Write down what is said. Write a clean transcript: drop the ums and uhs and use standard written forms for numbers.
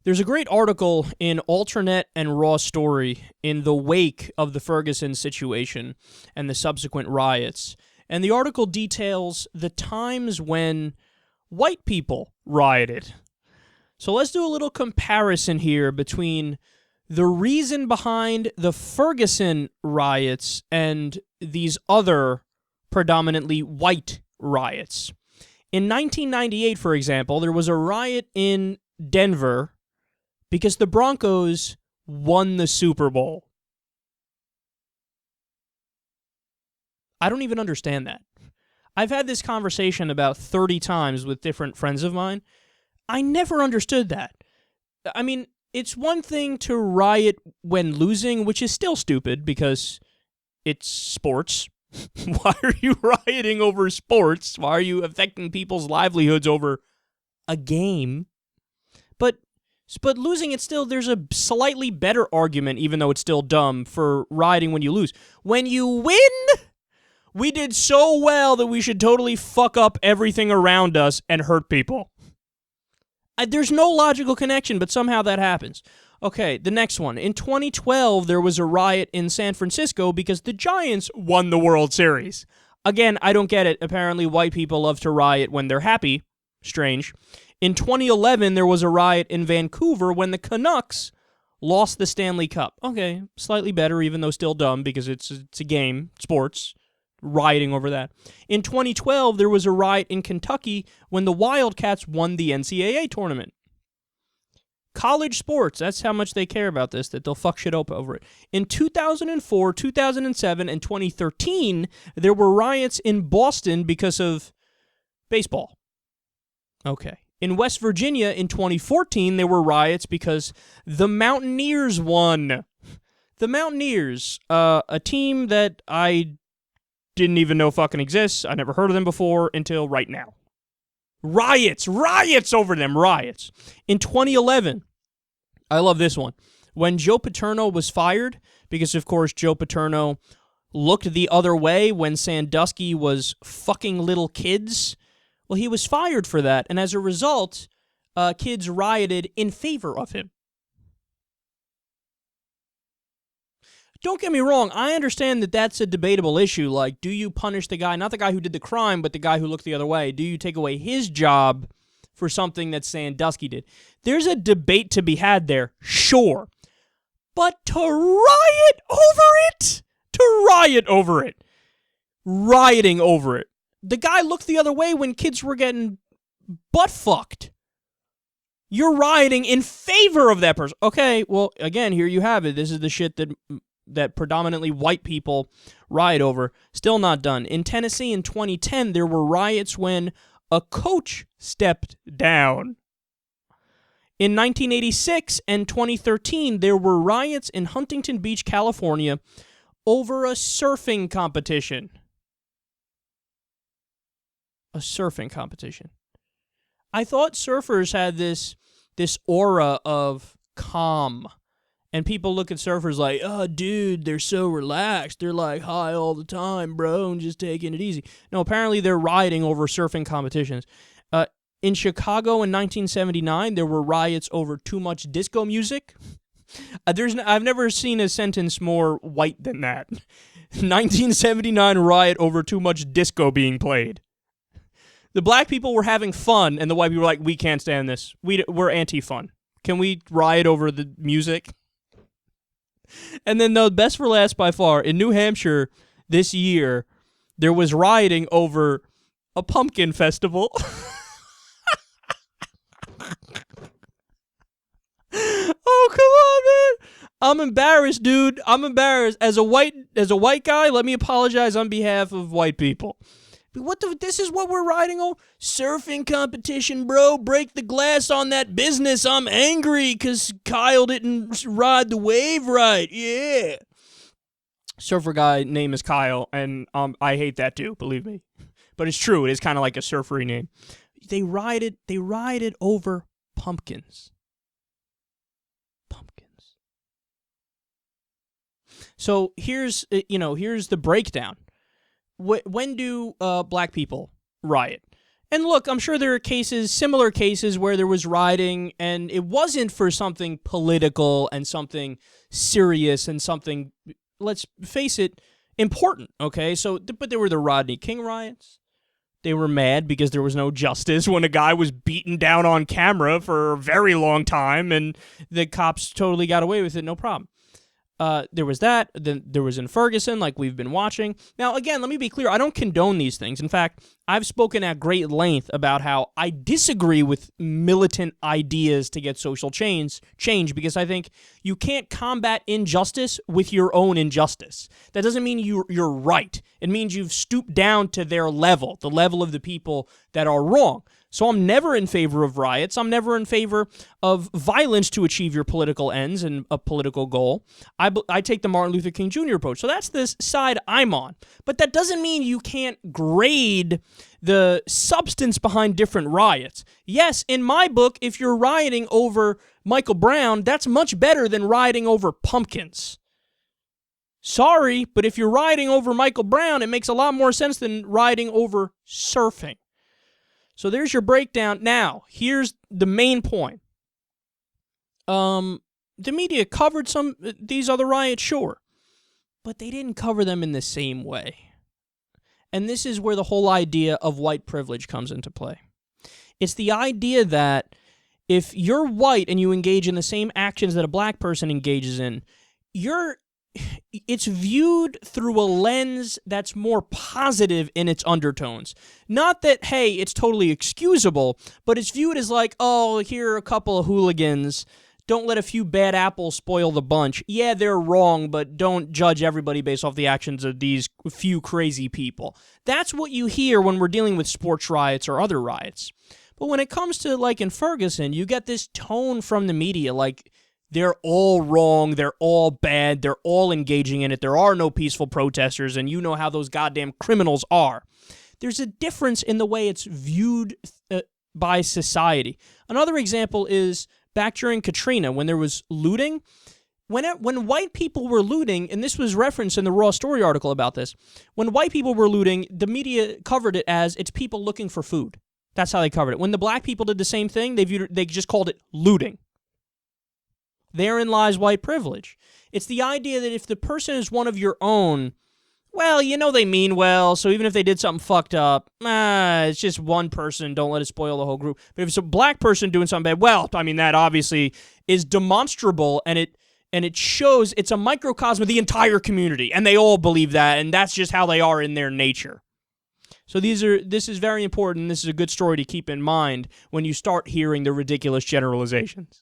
There's a great article in Alternet and Raw Story in the wake of the Ferguson situation and the subsequent riots. And the article details the times when white people rioted. So let's do a little comparison here between the reason behind the Ferguson riots and these other predominantly white riots. In 1998, for example, there was a riot in Denver because the Broncos won the Super Bowl. I don't even understand that. I've had this conversation about 30 times with different friends of mine. I never understood that. I mean, it's one thing to riot when losing, which is still stupid because it's sports. Why are you rioting over sports? Why are you affecting people's livelihoods over a game? But losing it still, there's a slightly better argument, even though it's still dumb, for rioting when you lose. When you win, we did so well that we should totally fuck up everything around us and hurt people. There's no logical connection, but somehow that happens. Okay, the next one. In 2012, there was a riot in San Francisco because the Giants won the World Series. Again, I don't get it. Apparently, white people love to riot when they're happy. Strange. In 2011, there was a riot in Vancouver when the Canucks lost the Stanley Cup. Okay, slightly better, even though still dumb, because it's a game, sports, rioting over that. In 2012, there was a riot in Kentucky when the Wildcats won the NCAA tournament. College sports, that's how much they care about this, that they'll fuck shit up over it. In 2004, 2007, and 2013, there were riots in Boston because of baseball. Okay. In West Virginia in 2014, there were riots because the Mountaineers won. The Mountaineers, a team that I didn't even know fucking exists. I never heard of them before until right now. Riots over them, riots. In 2011, I love this one. When Joe Paterno was fired, because of course Joe Paterno looked the other way when Sandusky was fucking little kids. Well, he was fired for that, and as a result, kids rioted in favor of him. Don't get me wrong, I understand that that's a debatable issue. Like, do you punish the guy, not the guy who did the crime, but the guy who looked the other way? Do you take away his job for something that Sandusky did? There's a debate to be had there, sure. But to riot over it, rioting over it. The guy looked the other way when kids were getting butt-fucked. You're rioting in favor of that person. Okay, well, again, here you have it. This is the shit that predominantly white people riot over. Still not done. In Tennessee in 2010, there were riots when a coach stepped down. In 1986 and 2013, there were riots in Huntington Beach, California, over a surfing competition. A surfing competition. I thought surfers had this aura of calm. And people look at surfers like, oh, dude, they're so relaxed. They're like high all the time, bro, and just taking it easy. No, apparently they're rioting over surfing competitions. In Chicago in 1979, there were riots over too much disco music. I've never seen a sentence more white than that. 1979 riot over too much disco being played. The black people were having fun, and the white people were like, we can't stand this. We're anti-fun. Can we riot over the music? And then the best for last by far, in New Hampshire this year, there was rioting over a pumpkin festival. Oh, come on, man. I'm embarrassed, dude. I'm embarrassed. As a white guy, let me apologize on behalf of white people. This is what we're riding on? Surfing competition, bro. Break the glass on that business. I'm angry because Kyle didn't ride the wave right. Yeah. Surfer guy name is Kyle, and I hate that too, believe me. But it's true. It is kind of like a surfery name. They rioted over pumpkins. Pumpkins. So here's the breakdown. When do black people riot? And look, I'm sure there are cases, similar cases, where there was rioting and it wasn't for something political and something serious and something, let's face it, important, okay? So, but there were the Rodney King riots. They were mad because there was no justice when a guy was beaten down on camera for a very long time and the cops totally got away with it, no problem. There was that. Then there was in Ferguson, like we've been watching. Now, again, let me be clear. I don't condone these things. In fact, I've spoken at great length about how I disagree with militant ideas to get social change because I think you can't combat injustice with your own injustice. That doesn't mean you're right. It means you've stooped down to their level, the level of the people that are wrong. So I'm never in favor of riots. I'm never in favor of violence to achieve your political ends and a political goal. I take the Martin Luther King Jr. approach. So that's the side I'm on. But that doesn't mean you can't grade the substance behind different riots. Yes, in my book, if you're rioting over Michael Brown, that's much better than rioting over pumpkins. Sorry, but if you're rioting over Michael Brown, it makes a lot more sense than rioting over surfing. So there's your breakdown. Now, here's the main point. The media covered these other riots, sure, but they didn't cover them in the same way. And this is where the whole idea of white privilege comes into play. It's the idea that if you're white and you engage in the same actions that a black person engages in, it's viewed through a lens that's more positive in its undertones. Not that, hey, it's totally excusable, but it's viewed as like, oh, here are a couple of hooligans. Don't let a few bad apples spoil the bunch. Yeah, they're wrong, but don't judge everybody based off the actions of these few crazy people. That's what you hear when we're dealing with sports riots or other riots. But when it comes to, like in Ferguson, you get this tone from the media like, they're all wrong, they're all bad, they're all engaging in it, there are no peaceful protesters, and you know how those goddamn criminals are. There's a difference in the way it's viewed by society. Another example is back during Katrina, when there was looting. When white people were looting, and this was referenced in the Raw Story article about this, when white people were looting, the media covered it as it's people looking for food. That's how they covered it. When the black people did the same thing, they just called it looting. Therein lies white privilege. It's the idea that if the person is one of your own, well, you know they mean well, so even if they did something fucked up, it's just one person, don't let it spoil the whole group. But if it's a black person doing something bad, well, I mean, that obviously is demonstrable, and it shows it's a microcosm of the entire community, and they all believe that, and that's just how they are in their nature. So this is very important, and this is a good story to keep in mind when you start hearing the ridiculous generalizations.